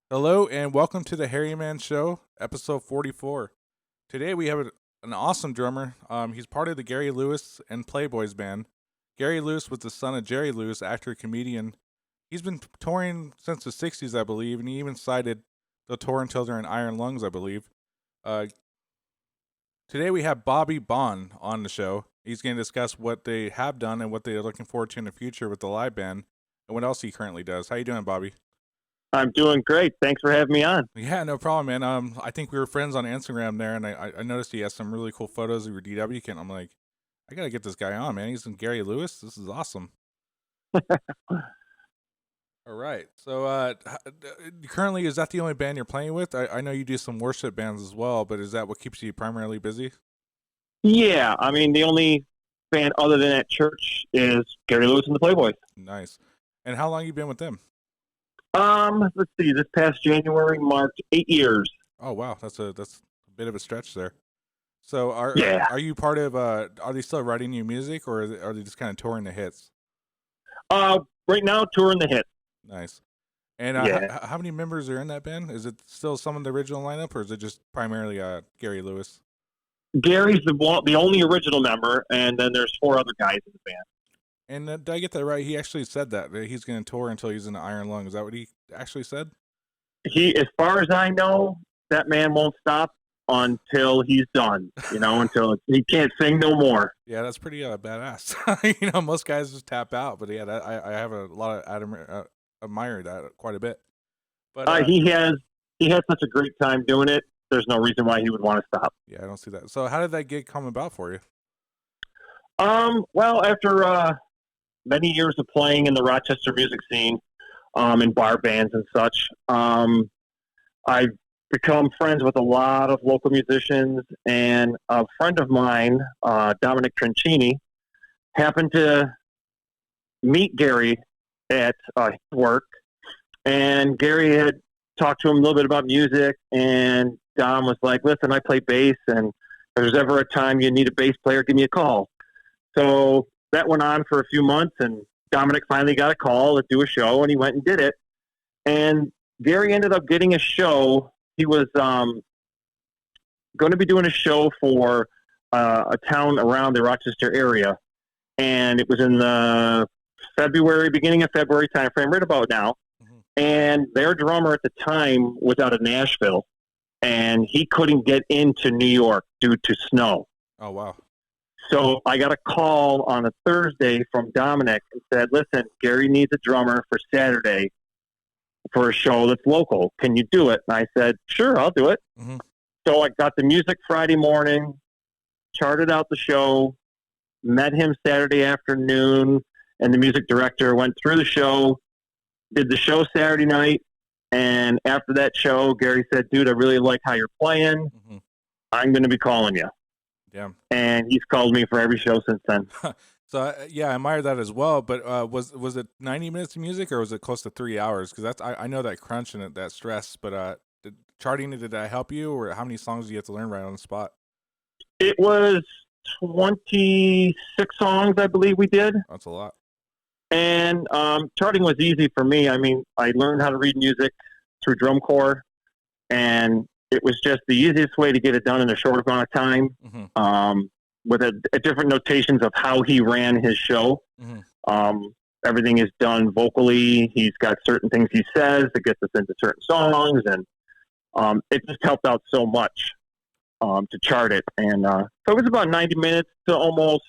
Hello and welcome to the Harry Man Show, episode 44. Today we have an awesome drummer. He's part of the Gary Lewis and Playboys band. Gary Lewis was the son of Jerry Lewis, actor comedian. He's been touring since the 60s, I believe, and he even cited the tour until they're in Iron Lungs, I believe. Uh, Today we have Bobby Bond on the show. He's going to discuss what they have done and what they are looking forward to in the future with the live band and what else he currently does. How you doing, Bobby? I'm doing great. Thanks for having me on. Yeah, no problem, man. I think we were friends on Instagram there, and I noticed he has some really cool photos of your DW kit. I'm like, I gotta get this guy on, man. He's in Gary Lewis. This is awesome. All right. So, currently, is that the only band you're playing with? I know you do some worship bands as well, but is that what keeps you primarily busy? Yeah, I mean, the only band other than at church is Gary Lewis and the Playboys. Nice. And how long you been with them? Let's see. This past January marked 8 years. Oh wow, that's a bit of a stretch there. So, Yeah. are you part of? Are they still writing new music, or are they just kind of touring the hits? Right now, touring the hits. Nice. And Yeah. how many members are in that band? Is it still some of the original lineup, or is it just primarily Gary Lewis? Gary's the only original member, and then there's four other guys in the band. And did I get that right? He actually said that he's going to tour until he's in the Iron Lung. Is that what he actually said? As far as I know, that man won't stop until he's done. Until he can't sing no more. Yeah, that's pretty badass. Most guys just tap out, but yeah, I have a lot of admire that quite a bit. But He has such a great time doing it. There's no reason why he would want to stop. yeah, I don't see that. So how did that gig come about for you? Well, after many years of playing in the Rochester music scene, in bar bands and such, I've become friends with a lot of local musicians, and a friend of mine, Dominic Trencini, happened to meet Gary at his work, and Gary had talked to him a little bit about music, and Dom was like, listen, I play bass, and if there's ever a time you need a bass player, give me a call. So that went on for a few months, and Dominic finally got a call to do a show, and he went and did it. And Gary ended up getting a show. He was going to be doing a show for a town around the Rochester area, and it was in the beginning of February timeframe, right about now. Mm-hmm. And their drummer at the time was out of Nashville, and he couldn't get into New York due to snow. Oh, wow. So I got a call on a Thursday from Dominic and said, listen, Gary needs a drummer for Saturday for a show that's local. Can you do it? And I said, sure, I'll do it. Mm-hmm. So I got the music Friday morning, charted out the show, met him Saturday afternoon, and the music director went through the show, did the show Saturday night. And after that show, Gary said, dude, I really like how you're playing. Mm-hmm. I'm going to be calling you. Yeah. And he's called me for every show since then. So yeah, I admire that as well. But was it 90 minutes of music, or was it close to 3 hours? Because I know that crunch and that stress. But did that help you, or how many songs do you have to learn right on the spot? It was 26 songs, I believe we did. That's a lot. And charting was easy for me. I mean, I learned how to read music through drum corps, and it was just the easiest way to get it done in a short amount of time. Mm-hmm. With a different notations of how he ran his show. Mm-hmm. Everything is done vocally. He's got certain things he says that gets us into certain songs, and it just helped out so much to chart it. And so it was about 90 minutes to almost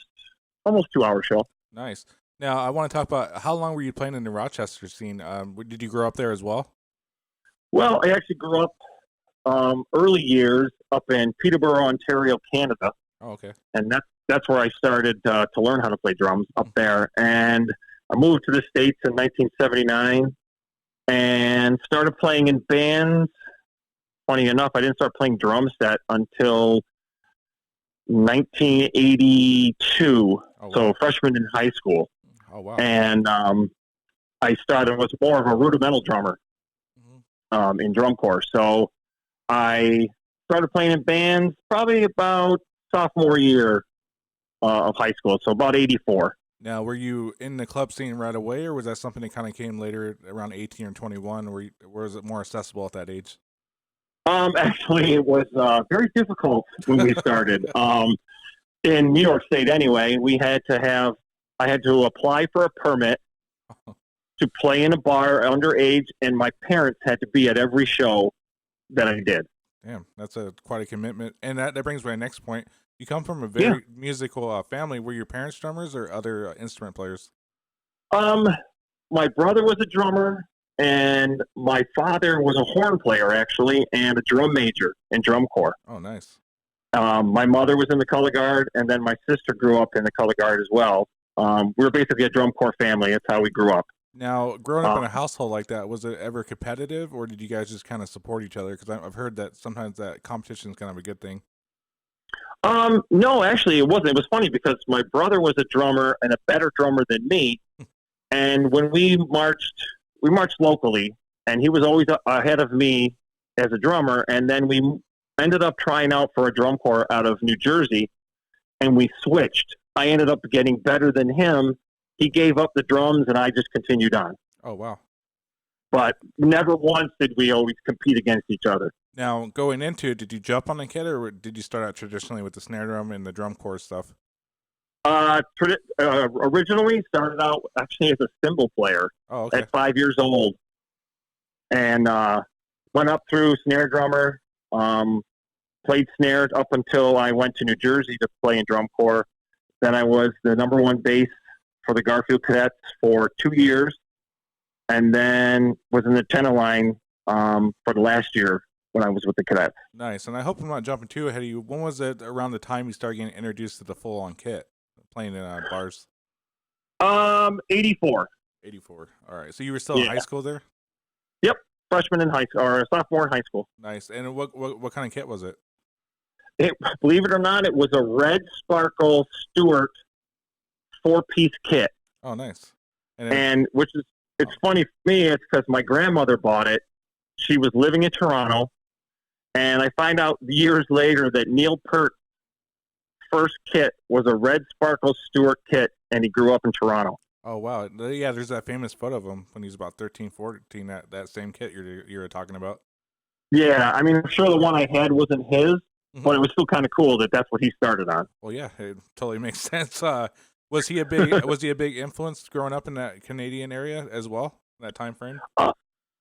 2 hour show. Nice. Now I want to talk about how long were you playing in the Rochester scene? Did you grow up there as well? Well, I actually grew up early years up in Peterborough, Ontario, Canada. Oh, okay. And that's where I started to learn how to play drums up there. And I moved to the States in 1979 and started playing in bands. Funny enough, I didn't start playing drum set until 1982. Oh, wow. So freshman in high school. Oh, wow. And I was more of a rudimental drummer in drum corps. So I started playing in bands probably about sophomore year of high school, so about 84. Now, were you in the club scene right away, or was that something that kind of came later, around 18 or 21? Or was it more accessible at that age? Actually, it was very difficult when we started. In New York State, anyway, I had to apply for a permit to play in a bar underage, and my parents had to be at every show that I did. Damn, that's quite a commitment. And that brings me to my next point. You come from a Yeah. very musical family. Were your parents drummers or other instrument players? Um, my brother was a drummer, and my father was a horn player, actually, and a drum major in drum corps. Oh, nice. My mother was in the color guard, and then my sister grew up in the color guard as well. We were basically a drum corps family. That's how we grew up. Now, growing up Uh, in a household like that, was it ever competitive, or did you guys just kind of support each other? Because I've heard that sometimes that competition is kind of a good thing. no, actually, it wasn't. It was funny because my brother was a drummer and a better drummer than me. And when we marched locally, and he was always ahead of me as a drummer. And then we ended up trying out for a drum corps out of New Jersey, and we switched. I ended up getting better than him. He gave up the drums, and I just continued on. Oh, wow. But never once did we always compete against each other. Now, going into it, did you jump on the kit, or did you start out traditionally with the snare drum and the drum corps stuff? Originally started out actually as a cymbal player Oh, okay. at 5 years old, and went up through snare drummer. Played snare up until I went to New Jersey to play in drum corps. Then I was the number one bass for the Garfield Cadets for 2 years, and then was in the tenor line for the last year when I was with the Cadets. Nice. And I hope I'm not jumping too ahead of you. When was it around the time you started getting introduced to the full-on kit, playing in bars? 84. 84. All right. So you were still in high school there? Yep, freshman in high school or sophomore in high school. Nice. And what kind of kit was it? Believe it or not, it was a red Sparkle Stewart 4-piece kit. Oh, nice. And which is, it's funny for me, it's because my grandmother bought it. She was living in Toronto, and I find out years later that Neil Peart's first kit was a red Sparkle Stewart kit, and he grew up in Toronto. Oh, wow. Yeah, there's that famous photo of him when he was about 13, 14, that same kit you were talking about. Yeah, I mean, I'm sure the one I had wasn't his, but it was still kind of cool that that's what he started on. Well, yeah, it totally makes sense. Was he a big influence growing up in that Canadian area as well, that time frame?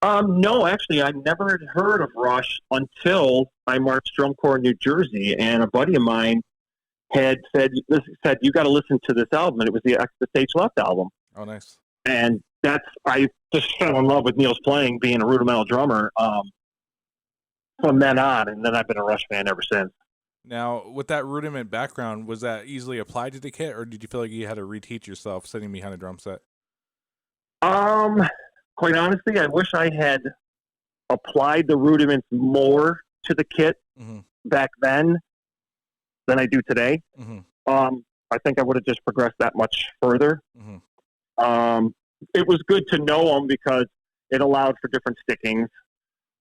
No, actually, I never had heard of Rush until I marched drum corps in New Jersey, and a buddy of mine had said, "You got to listen to this album," and it was the X the Stage Left album. Oh, nice. And I just fell in love with Neil's playing, being a rudimental drummer from then on, and then I've been a Rush fan ever since. Now, with that rudiment background, was that easily applied to the kit, or did you feel like you had to reteach yourself sitting behind a drum set? Quite honestly, I wish I had applied the rudiments more to the kit back then than I do today. I think I would have just progressed that much further. It was good to know them because it allowed for different stickings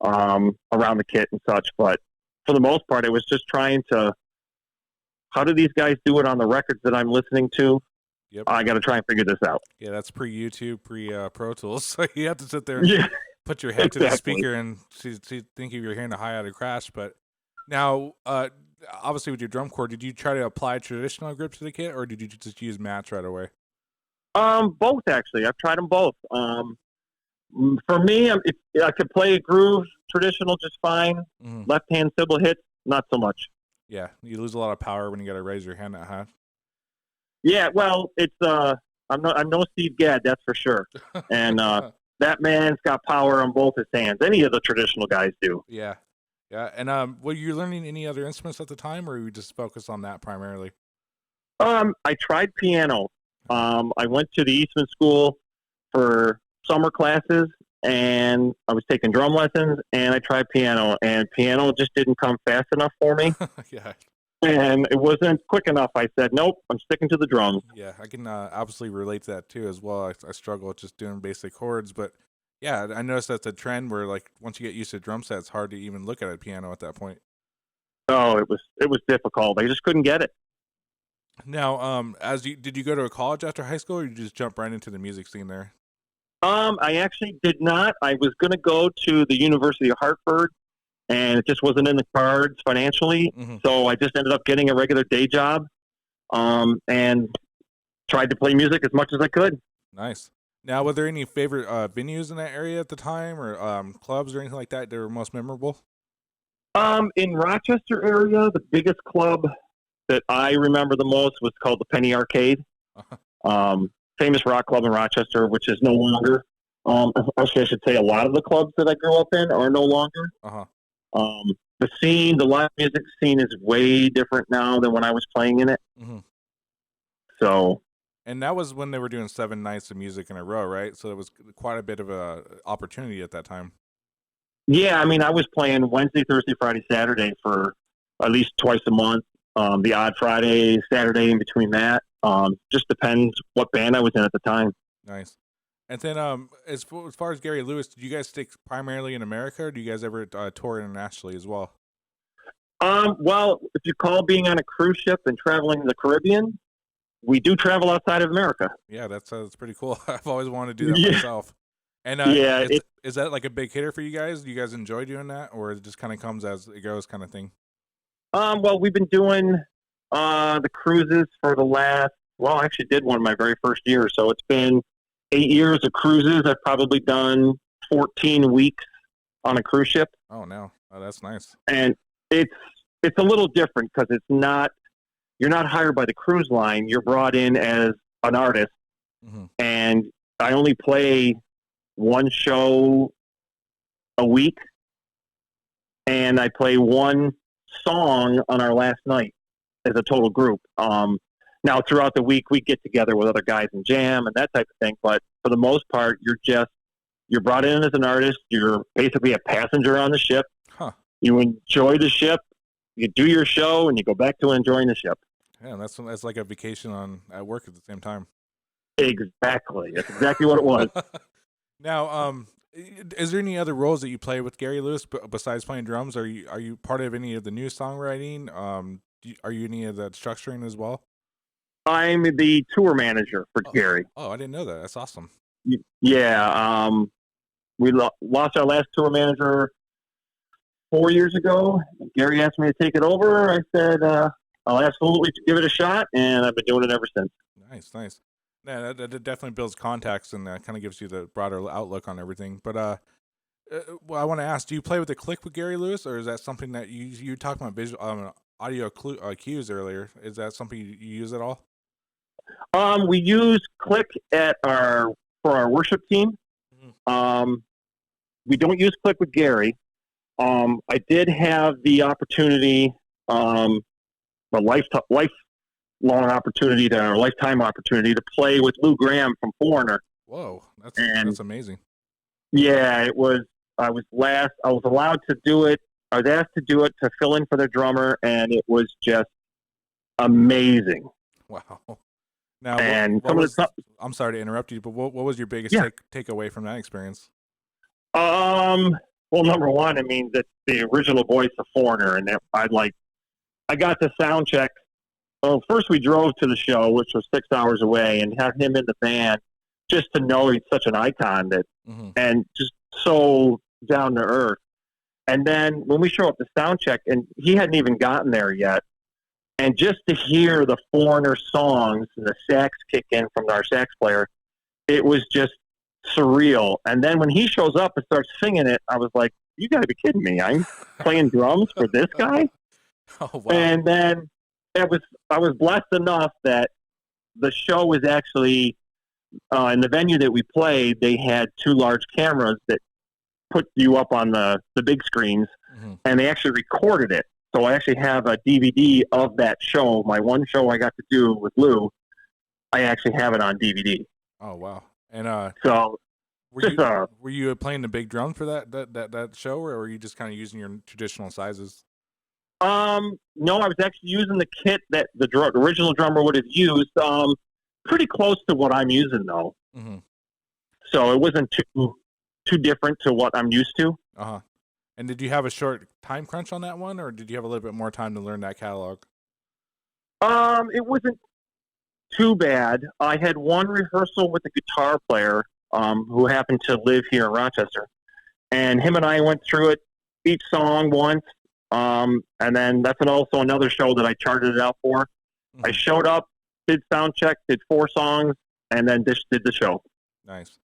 around the kit and such. But for the most part, it was just trying to, how do these guys do it on the records that I'm listening to? Yep. I got to try and figure this out. Yeah, that's pre-YouTube, pre-Pro Tools. So you have to sit there and put your head to the speaker and think if you're hearing a hi-hat or crash. But now, obviously with your drum corps, did you try to apply traditional grip to the kit, or did you just use mats right away? Both, actually. I've tried them both. For me, I could play a groove traditional just fine. Left-hand cymbal hits, not so much. Yeah, you lose a lot of power when you got to raise your hand that high. Yeah, well, it's I'm no Steve Gadd, that's for sure. And that man's got power on both his hands. Any of the traditional guys do. Yeah. And were you learning any other instruments at the time, or were you just focused on that primarily? I tried piano. I went to the Eastman School for summer classes, and I was taking drum lessons, and I tried piano, and piano just didn't come fast enough for me. Yeah. And it wasn't quick enough. I said, nope, I'm sticking to the drums. Yeah, I can obviously relate to that too as well. I struggle with just doing basic chords, but yeah, I noticed that's a trend where like once you get used to drum set, it's hard to even look at a piano at that point. Oh, it was difficult. I just couldn't get it. Now, did you go to a college after high school, or you just jump right into the music scene there? I actually did not. I was going to go to the University of Hartford, and it just wasn't in the cards financially. Mm-hmm. So I just ended up getting a regular day job, and tried to play music as much as I could. Nice. Now, were there any favorite venues in that area at the time, or clubs or anything like that that were most memorable? In Rochester area, the biggest club that I remember the most was called the Penny Arcade. Um, Famous rock club in Rochester, which is no longer. Actually, I should say a lot of the clubs that I grew up in are no longer. Uh-huh. The scene, the live music scene, is way different now than when I was playing in it. Mm-hmm. So, And that was when they were doing 7 nights of music in a row, right? So it was quite a bit of a opportunity at that time. yeah, I mean, I was playing Wednesday, Thursday, Friday, Saturday for at least twice a month. The odd Friday, Saturday in between that. Just depends what band I was in at the time. Nice. And then, as far as Gary Lewis, did you guys stick primarily in America, or do you guys ever tour internationally as well? Well, if you call being on a cruise ship and traveling the Caribbean, we do travel outside of America. Yeah, that's pretty cool. I've always wanted to do that Yeah, myself. And yeah. is that like a big hitter for you guys? Do you guys enjoy doing that, or it just kind of comes as it goes, kind of thing? Well, we've been doing the cruises for the last. Well, I actually did one my very first year, so it's been 8 years of cruises. I've probably done 14 weeks on a cruise ship, Oh no, oh, that's nice. and it's it's a little different because it's not you're not hired by the cruise line. You're brought in as an artist, Mm-hmm. and I only play one show a week, and I play one song on our last night as a total group. Now, throughout the week, we get together with other guys and jam and that type of thing. But for the most part, you're brought in as an artist. You're basically a passenger on the ship. Huh. You enjoy the ship. You do your show, and you go back to enjoying the ship. Yeah, that's like a vacation on at work at the same time. Exactly. That's exactly what it was. Now, is there any other roles that you play with Gary Lewis besides playing drums? Are you part of any of the new songwriting? Are you any of the structuring as well? I'm the tour manager for Oh, Gary. oh, I didn't know that. That's awesome. Yeah. We lost our last tour manager 4 years ago. Gary asked me to take it over. I said, I'll absolutely give it a shot, and I've been doing it ever since. Nice, nice. Yeah, that definitely builds contacts and kind of gives you the broader outlook on everything. But well, I want to ask: do you play with the click with Gary Lewis, or is that something that you talked about visual audio cues earlier? Is that something you use at all? We use Click for our worship team. Mm-hmm. We don't use Click with Gary. I did have the opportunity, a lifelong opportunity or lifetime opportunity to play with Lou Graham from Foreigner. Whoa, And that's amazing. yeah, it was. I was allowed to do it. I was asked to do it to fill in for the drummer, and it was just amazing. Wow. Now, And what some of was? the I'm sorry to interrupt you, but what was your biggest yeah. takeaway from that experience? Well, number one, I mean, the original voice of Foreigner, and I got to sound check. Well, first we drove to the show, which was 6 hours away, and had him in the band just to know he's such an icon Mm-hmm. and just so down to earth. And then when we show up to sound check, and he hadn't even gotten there yet, and just to hear the Foreigner songs and the sax kick in from our sax player, it was just surreal. And then when he shows up and starts singing it, I was like, "You got to be kidding me! I'm playing drums for this guy." Oh wow. And then I was blessed enough that the show was actually in the venue that we played. They had two large cameras that put you up on the big screens, Mm-hmm. and they actually recorded it. So I actually have a DVD of that show. My one show I got to do with Lou, I actually have it on DVD. Oh wow. And So were you playing the big drum for that show, or were you just kind of using your traditional sizes? no, I was actually using the kit that the original drummer would have used. Pretty close to what I'm using though. Mm-hmm. So it wasn't too different to what I'm used to. Uh-huh. And did you have a short time crunch on that one, or did you have a little bit more time to learn that catalog? It wasn't too bad. I had one rehearsal with a guitar player who happened to live here in Rochester, and him and I went through it each song once. And then that's also another show that I charted it out for. I showed up, did sound check, did 4 songs, and then did the show. Nice.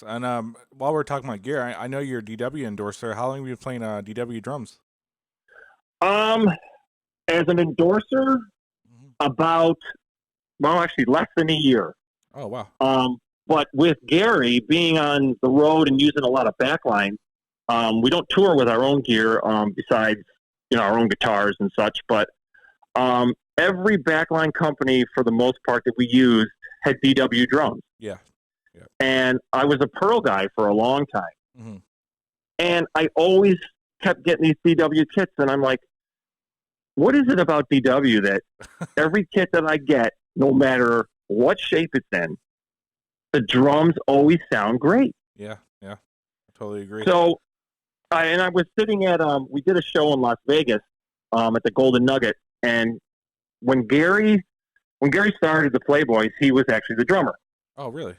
And while we're talking about gear, I know you're a DW endorser. How long have you been playing DW drums? As an endorser, about actually less than a year. Oh wow. But with Gary being on the road and using a lot of backline, we don't tour with our own gear besides our own guitars and such. But every backline company, for the most part, that we used had DW drums. Yeah. And I was a Pearl guy for a long time. And I always kept getting these DW kits, and I'm like, what is it about DW that every kit that I get, no matter what shape it's in, the drums always sound great? Yeah, I totally agree. So, I was sitting at we did a show in Las Vegas at the Golden Nugget, and when Gary started the Playboys, he was actually the drummer. Oh, really?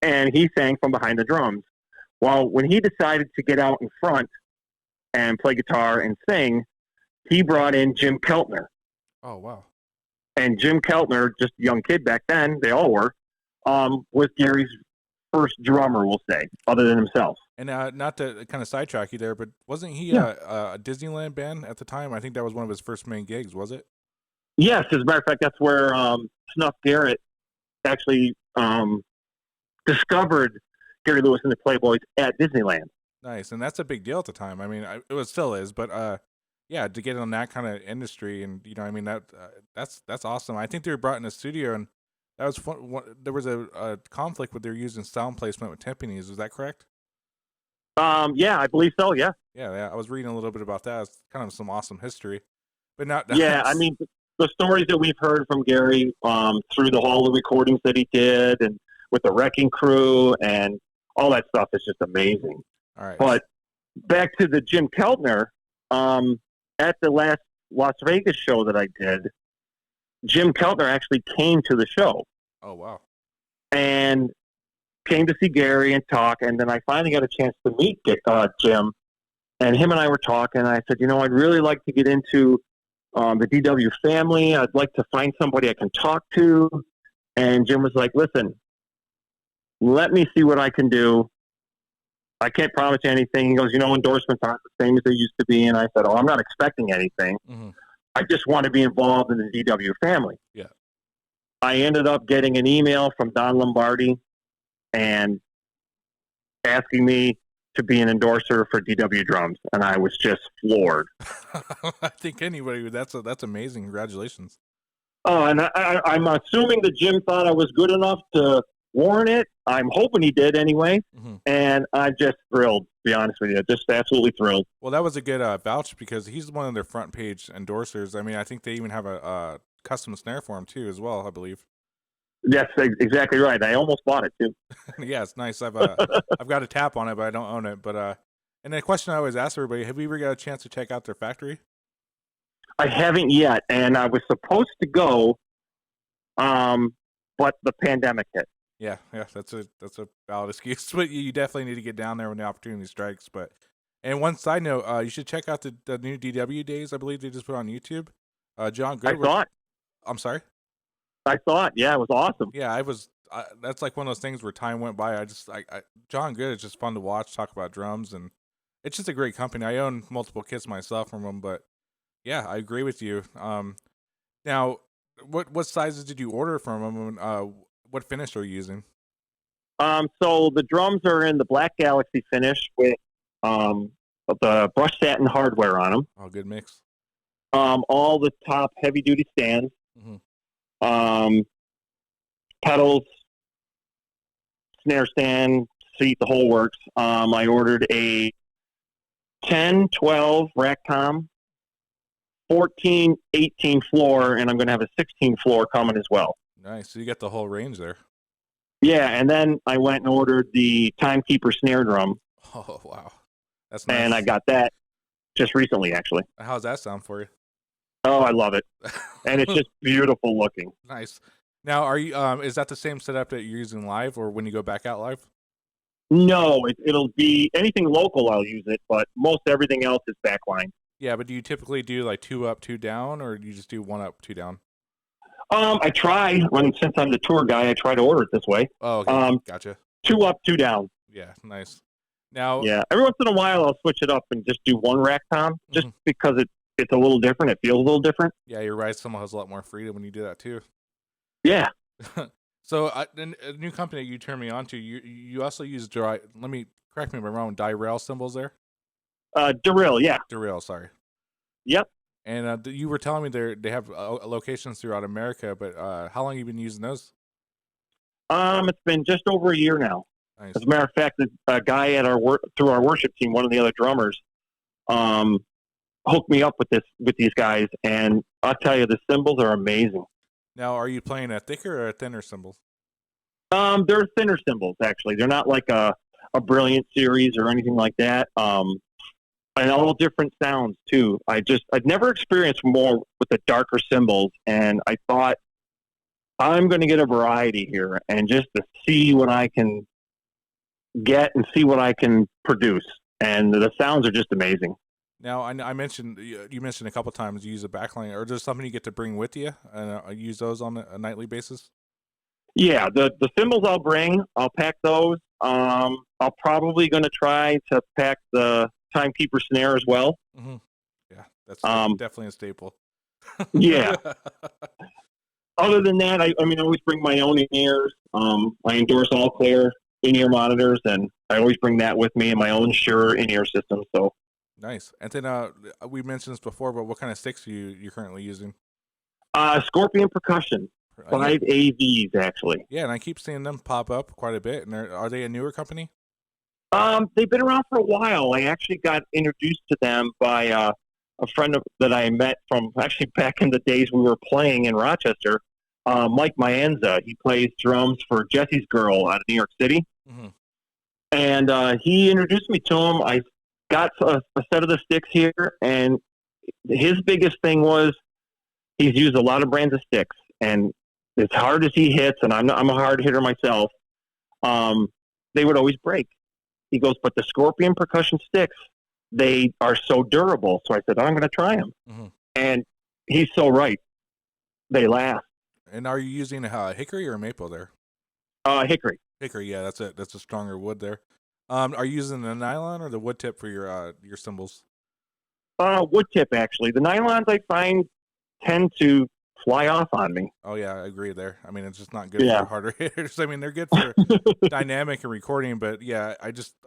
And he sang from behind the drums. Well, when he decided to get out in front and play guitar and sing, he brought in Jim Keltner. Oh, wow. And Jim Keltner, just a young kid back then, they all were, was Gary's first drummer, we'll say, other than himself. And not to kind of sidetrack you there, but wasn't he a Disneyland band at the time? I think that was one of his first main gigs, was it? Yes, as a matter of fact, that's where Snuff Garrett actually discovered Gary Lewis and the Playboys at Disneyland. Nice, and that's a big deal at the time. I mean, it still is, but yeah, to get in that kind of industry, and I mean that's awesome. I think they were brought in a studio, and that was fun. There was a conflict with their using sound placement with timpanis. Is that correct? Yeah, I believe so. Yeah. Yeah. I was reading a little bit about that. It's kind of some awesome history, but not. Yeah, I mean, the stories that we've heard from Gary through all the recordings that he did, and with the Wrecking Crew and all that stuff is just amazing. All right. But back to the Jim Keltner, at the last Las Vegas show that I did, Jim Keltner actually came to the show. Oh, wow. And came to see Gary and talk, and then I finally got a chance to meet Jim, and him and I were talking, and I said, I'd really like to get into the DW family. I'd like to find somebody I can talk to. And Jim was like, listen, let me see what I can do. I can't promise you anything. He goes, endorsements aren't the same as they used to be. And I said, I'm not expecting anything. I just want to be involved in the DW family. Yeah. I ended up getting an email from Don Lombardi and asking me to be an endorser for DW drums. And I was just floored. I think anybody, that's amazing. Congratulations. Oh, and I'm assuming that Jim thought I was good enough to warrant it. I'm hoping he did anyway. And I'm just thrilled, to be honest with you. Just absolutely thrilled. Well, that was a good vouch, because he's one of their front page endorsers. I mean, I think they even have a custom snare for him too, as well, I believe. That's exactly right. I almost bought it too. Yeah, it's nice. I've got a tap on it, but I don't own it. But and the question I always ask everybody: have you ever got a chance to check out their factory? I haven't yet, and I was supposed to go, but the pandemic hit. Yeah, that's a valid excuse. But you definitely need to get down there when the opportunity strikes. And one side note, you should check out the new DW days. I believe they just put on YouTube. John Good. I'm sorry. I thought, yeah, it was awesome. Yeah, that's like one of those things where time went by. John Good is just fun to watch, talk about drums, and it's just a great company. I own multiple kits myself from them, but yeah, I agree with you. Now, what sizes did you order from them? What finish are you using? So the drums are in the Black Galaxy finish with the brushed satin hardware on them. Oh, good mix. All the top heavy duty stands. Pedals, snare stand, seat, the whole works. I ordered a 10, 12 rack tom, 14, 18 floor, and I'm going to have a 16 floor coming as well. Nice. So you got the whole range there. Yeah, and then I went and ordered the Timekeeper snare drum. Oh, wow. That's nice. And I got that just recently, actually. How's that sound for you? Oh, I love it. And it's just beautiful looking. Nice. Now, are you? Is that the same setup that you're using live, or when you go back out live? No, it'll be anything local. I'll use it, but most everything else is backline. Yeah, but do you typically do like 2 up, 2 down, or do you just do 1 up, 2 down? I try since I'm the tour guy, I try to order it this way. Oh, okay, gotcha. 2 up, 2 down. Yeah, nice. Now, Yeah, every once in a while I'll switch it up and just do one rack tom, just because it's a little different. It feels a little different. Yeah, you're right. Someone has a lot more freedom when you do that too. Yeah. So, a new company you turned me on to. You also use correct me if I'm wrong. Derail cymbals there. Derail, yeah. Derail, sorry. Yep. And you were telling me they have locations throughout America, but how long have you been using those? It's been just over a year now. Nice. As a matter of fact, a guy at through our worship team, one of the other drummers, hooked me up with these guys, and I'll tell you, the cymbals are amazing. Now, are you playing a thicker or a thinner cymbal? They're thinner cymbals, actually. They're not like a Brilliant series or anything like that. And all different sounds too. I'd never experienced more with the darker cymbals, and I thought I'm going to get a variety here and just to see what I can get and see what I can produce. And the sounds are just amazing. Now, I mentioned you mentioned a couple times you use a backline, or there's something you get to bring with you and use those on a nightly basis. Yeah, the cymbals I'll bring, I'll pack those. I'll probably going to try to pack the Timekeeper snare as well. Mm-hmm. Yeah, that's definitely a staple. Yeah. Other than that, I always bring my own in-ears. I endorse all clear in-ear monitors, and I always bring that with me and my own Shure in-ear system. So nice. And then we mentioned this before, but what kind of sticks you're currently using? Scorpion Percussion, 5 AVs actually. Yeah, and I keep seeing them pop up quite a bit. And are they a newer company? They've been around for a while. I actually got introduced to them by a friend that I met from actually back in the days we were playing in Rochester. Mike Maenza. He plays drums for Jesse's Girl out of New York City. Mm-hmm. And he introduced me to him. I got a set of the sticks here, and his biggest thing was he's used a lot of brands of sticks, and as hard as he hits, and I'm a hard hitter myself, they would always break. He goes, but the Scorpion Percussion sticks, they are so durable. So I said, I'm going to try them. Mm-hmm. And he's so right. They last. And are you using a hickory or a maple there? Hickory. Hickory, yeah, that's a stronger wood there. Are you using the nylon or the wood tip for your cymbals? Wood tip, actually. The nylons I find tend to fly off on me. Oh yeah, I agree there. I mean, it's just not good for harder hitters. I mean, they're good for dynamic and recording, but yeah,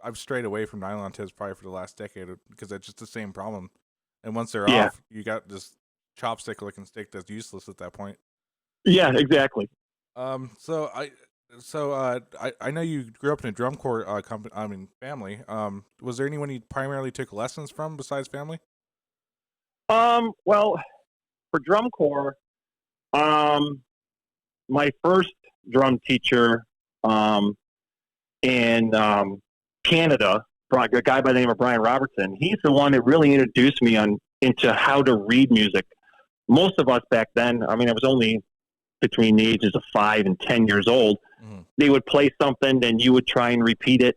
I've strayed away from nylon tips probably for the last decade because it's just the same problem. And once they're off, you got this chopstick looking stick that's useless at that point. Yeah, exactly. So I know you grew up in a drum corps family. Was there anyone you primarily took lessons from besides family? Well, for drum corps, my first drum teacher in Canada, a guy by the name of Brian Robertson, he's the one that really introduced me into how to read music. Most of us back then, I was only between the ages of 5 and 10 years old. Mm-hmm. They would play something, then you would try and repeat it.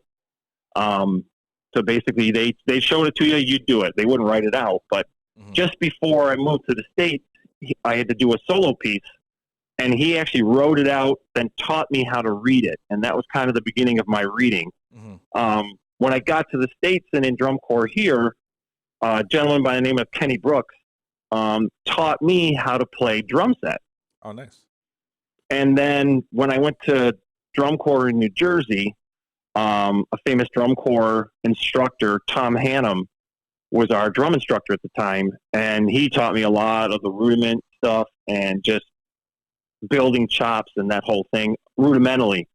So basically, they showed it to you, you'd do it. They wouldn't write it out. But just before I moved to the States, I had to do a solo piece, and he actually wrote it out, then taught me how to read it. And that was kind of the beginning of my reading. Mm-hmm. When I got to the States and in drum corps here, a gentleman by the name of Kenny Brooks taught me how to play drum set. Oh, nice. And then when I went to drum corps in New Jersey, a famous drum corps instructor, Tom Hannum, was our drum instructor at the time. And he taught me a lot of the rudiment stuff and just building chops and that whole thing rudimentally.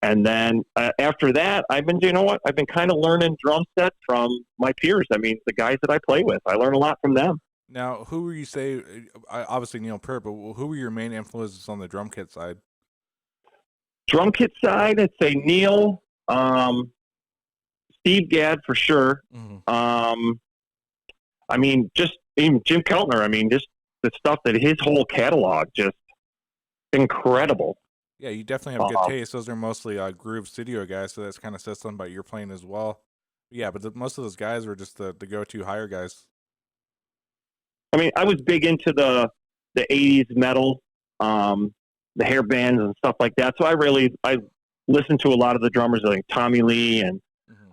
And then after that, I've been kind of learning drum set from my peers. The guys that I play with, I learn a lot from them. Now, who were you say, obviously Neil Peart, but who were your main influences on the drum kit side? Drum kit side, I'd say Neil, Steve Gadd for sure. Mm-hmm. Just even Jim Keltner. Just the stuff that his whole catalog just incredible. Yeah, you definitely have good taste. Those are mostly groove studio guys, so that's kind of says something about your playing as well. Yeah, but most of those guys were just the go-to higher guys. I mean, I was big into the 80s metal, the hair bands and stuff like that. So I listened to a lot of the drummers like Tommy Lee and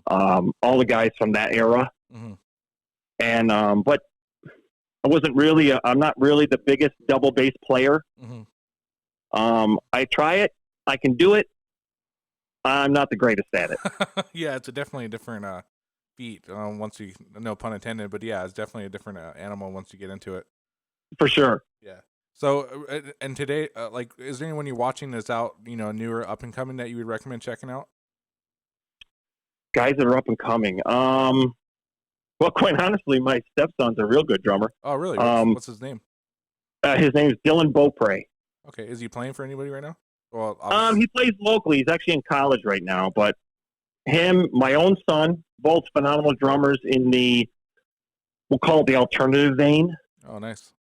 all the guys from that era. Mm-hmm. And but I'm not really the biggest double bass player. Mm-hmm. I try it. I can do it. I'm not the greatest at it. Yeah, it's definitely a different feat once you, no pun intended, but yeah, it's definitely a different animal once you get into it. For sure. Yeah. So, and today, like, is there anyone you're watching that's out, newer, up and coming that you would recommend checking out? Guys that are up and coming. Well, quite honestly, my stepson's a real good drummer. Oh, really? What's his name? His name is Dylan Beaupre. Okay, is he playing for anybody right now? Well, he plays locally. He's actually in college right now. But him, my own son, both phenomenal drummers in we'll call it the alternative vein. Oh, nice.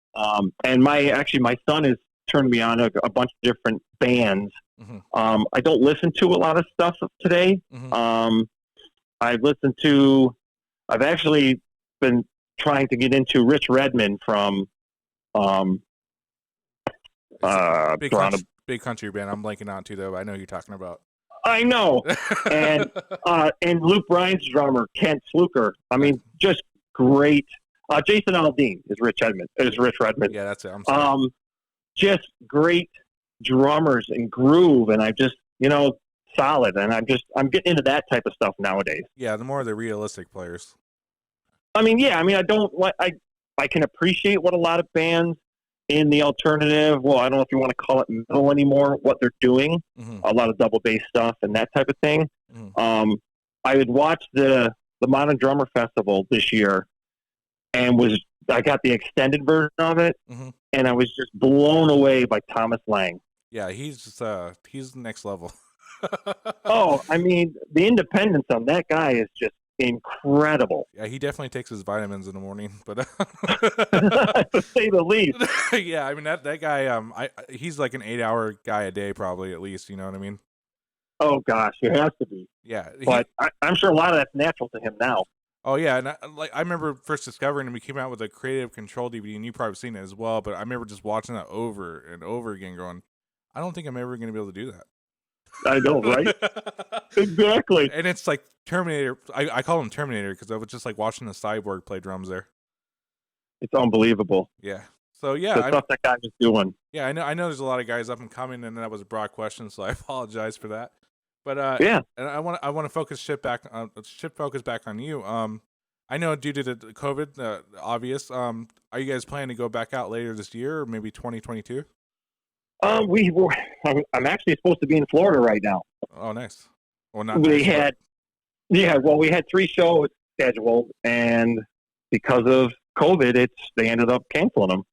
And my son has turned me on a bunch of different bands. Mm-hmm. I don't listen to a lot of stuff today. Mm-hmm. I've actually been trying to get into Rich Redmond from big country band. I'm blanking on too, though. I know who you're talking about. I know. And Luke Bryan's drummer, Kent Sluker. I mean, just great. Jason Aldean is Rich Redmond. Yeah, that's it. I'm sorry. Just great drummers and groove, and I just, solid. And I'm getting into that type of stuff nowadays. Yeah, the more the realistic players. I mean, yeah. I mean, I can appreciate what a lot of bands in the alternative, well, I don't know if you want to call it metal anymore, what they're doing. Mm-hmm. A lot of double bass stuff and that type of thing. Mm-hmm. I had watched the Modern Drummer Festival this year, and I got the extended version of it, mm-hmm. and I was just blown away by Thomas Lang. Yeah, he's next level. Oh, I mean, the independence on that guy is just incredible. Yeah, he definitely takes his vitamins in the morning, but to say the least. Yeah, I mean that guy, he's like an 8-hour guy a day, probably, at least. You know what I mean? Oh gosh, it has to be. Yeah, but I'm sure a lot of that's natural to him now. Oh yeah, and I remember first discovering him. He came out with a Creative Control DVD, and you probably seen it as well. But I remember just watching that over and over again, going, I don't think I'm ever going to be able to do that. I know, right? Exactly. And it's like Terminator. I call him Terminator because I was just like watching the cyborg play drums there. It's unbelievable. Yeah. So yeah, the stuff that guy was doing. Yeah, I know. There's a lot of guys up and coming, and that was a broad question, so I apologize for that. But yeah, and I want to focus back on you. I know due to the COVID, obvious. Are you guys planning to go back out later this year, or maybe 2022? I'm actually supposed to be in Florida right now. Oh, nice. Well, not. We had 3 shows scheduled, and because of COVID, they ended up canceling them.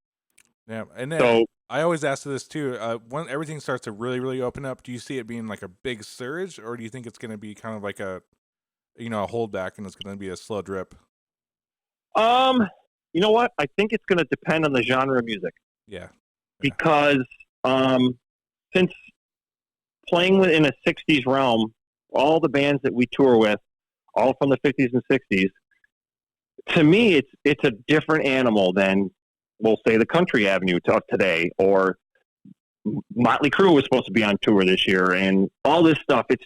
Yeah, and then I always ask this too. When everything starts to really, really open up, do you see it being like a big surge, or do you think it's going to be kind of like a holdback, and it's going to be a slow drip? You know what? I think it's going to depend on the genre of music. Yeah. Because since playing in a 60s realm, all the bands that we tour with, all from the 50s and 60s, to me, it's a different animal than, we'll say, the country avenue of today, or Motley Crue was supposed to be on tour this year, and all this stuff. It's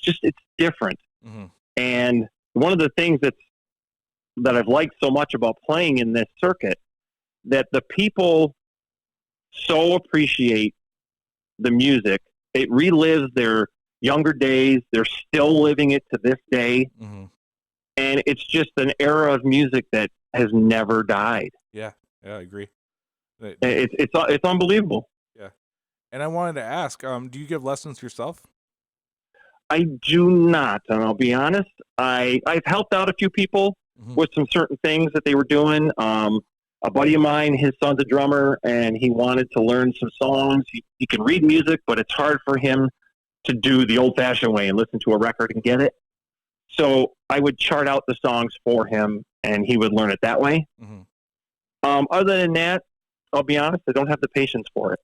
different. Mm-hmm. And one of the things that I've liked so much about playing in this circuit, that the people so appreciate the music. It relives their younger days. They're still living it to this day. Mm-hmm. And it's just an era of music that has never died. Yeah, I agree. It's unbelievable. Yeah. And I wanted to ask, do you give lessons yourself? I do not, and I'll be honest. I've helped out a few people mm-hmm. with some certain things that they were doing. A buddy of mine, his son's a drummer, and he wanted to learn some songs. He can read music, but it's hard for him to do the old-fashioned way and listen to a record and get it. So I would chart out the songs for him, and he would learn it that way. Mm-hmm. Other than that, I'll be honest, I don't have the patience for it.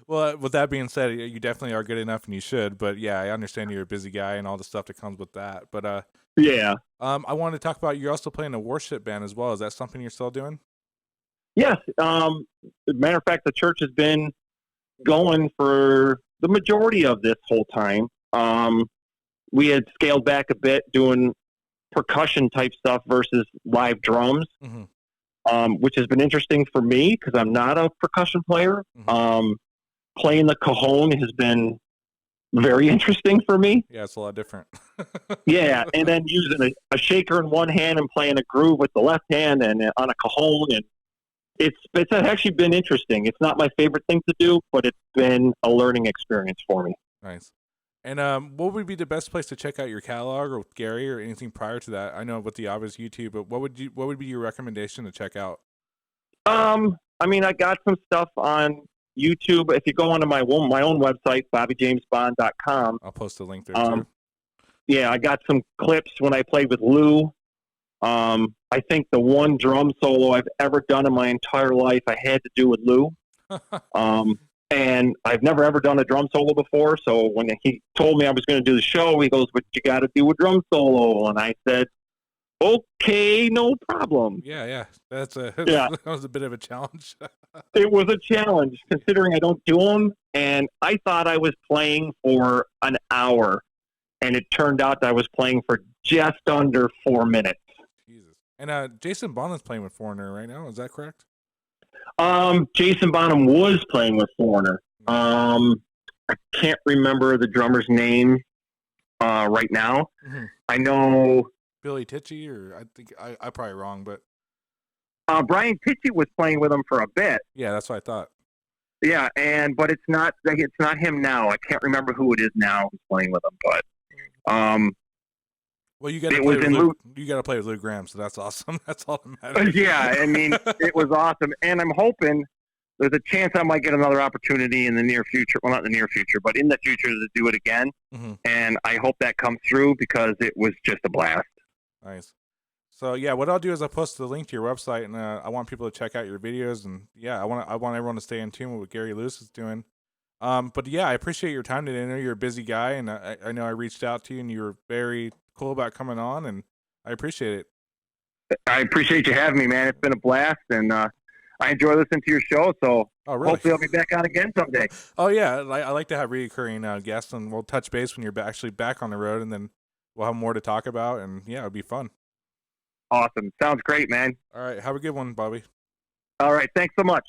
Well, with that being said, you definitely are good enough, and you should. But yeah, I understand you're a busy guy and all the stuff that comes with that. But Yeah. I wanted to talk about you're also playing a worship band as well. Is that something you're still doing? Yes. As a matter of fact, the church has been going for the majority of this whole time. We had scaled back a bit doing percussion type stuff versus live drums, which has been interesting for me because I'm not a percussion player. Playing the cajon has been very interesting for me. Yeah, it's a lot different. Yeah, and then using a shaker in one hand and playing a groove with the left hand and on a cajon, and it's actually been interesting. It's not my favorite thing to do, but it's been a learning experience for me. Nice. And what would be the best place to check out your catalog, or with Gary, or anything prior to that? I know with the obvious YouTube, but what would be your recommendation to check out? I mean, I got some stuff on YouTube. If you go onto my own website, bobbyjamesbond.com, I'll post a link there too. Yeah, I got some clips when I played with Lou. I think the one drum solo I've ever done in my entire life, I had to do with Lou. And I've never ever done a drum solo before. So when he told me I was going to do the show, he goes, "But you got to do a drum solo." And I said, "Okay, no problem." Yeah. That was a bit of a challenge. It was a challenge considering I don't do them. And I thought I was playing for an hour, and it turned out that I was playing for just under 4 minutes. Jesus. And Jason Bonham's playing with Foreigner right now. Is that correct? Jason Bonham was playing with Foreigner. I can't remember the drummer's name right now. I know Billy Tichy, or I think I'm probably wrong, but Brian Tichy was playing with him for a bit. Yeah, that's what I thought. Yeah, but it's not him now. I can't remember who it is now who's playing with him, but well, you got to play with Luke. You got to play with Lou Graham, so that's awesome. That's all that matters. Yeah, I mean, it was awesome, and I'm hoping there's a chance I might get another opportunity in the near future. Well, not in the near future, but in the future to do it again. And I hope that comes through because it was just a blast. Nice. So yeah, what I'll do is I'll post the link to your website, and I want people to check out your videos, and yeah, I want everyone to stay in tune with what Gary Lewis is doing. But yeah, I appreciate your time today. I know you're a busy guy, and I know I reached out to you, and you were very cool about coming on, and I appreciate it. I appreciate you having me, man. It's been a blast, and I enjoy listening to your show. So hopefully I'll be back on again someday. Oh yeah, I like to have recurring guests, and we'll touch base when you're actually back on the road, and then we'll have more to talk about, and yeah, it'll be fun. Awesome. Sounds great, man. All right, have a good one, Bobby. All right, thanks so much.